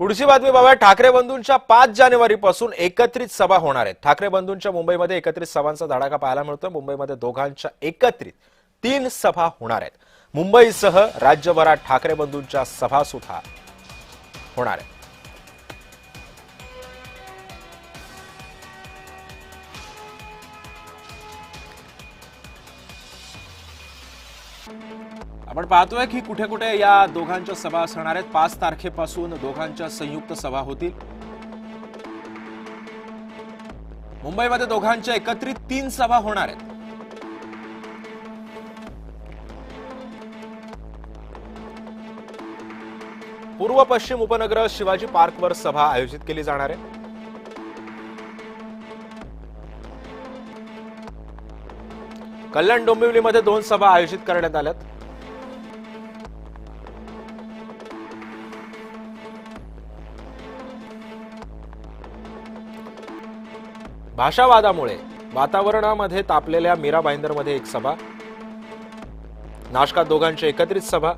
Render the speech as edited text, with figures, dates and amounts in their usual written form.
पुढची बातमी बाबा, ठाकरे बंधूंच्या 5 जानेवारीपासून एकत्रित सभा होणार आहेत। ठाकरे बंधूंच्या मुंबईमध्ये एकत्रित सभांचा धडाका पाहायला मिळतोय। मुंबईमध्ये दोघांच्या एकत्रित 3 सभा होणार आहेत। मुंबईसह राज्यभरात ठाकरे बंधूंच्या सभा सुद्धा होणार आहेत। आपण पाहतोय की कुठे कुठे या दोघांच्या सभा असणार आहेत। 5 तारखेपासून दोघांच्या संयुक्त सभा होतील। मुंबईमध्ये दोघांच्या एकत्रित 3 सभा होणार आहेत। पूर्व पश्चिम उपनगरात शिवाजी पार्कवर सभा आयोजित केली जाणार आहे। कल्याण डोंबिवलीमध्ये 2 सभा आयोजित करण्यात आल्यात। भाषावादामुळे वातावरणामध्ये तापलेल्या मीरा भाईंदरमध्ये 1 सभा, नाशकात दोघांची एकत्रित सभा।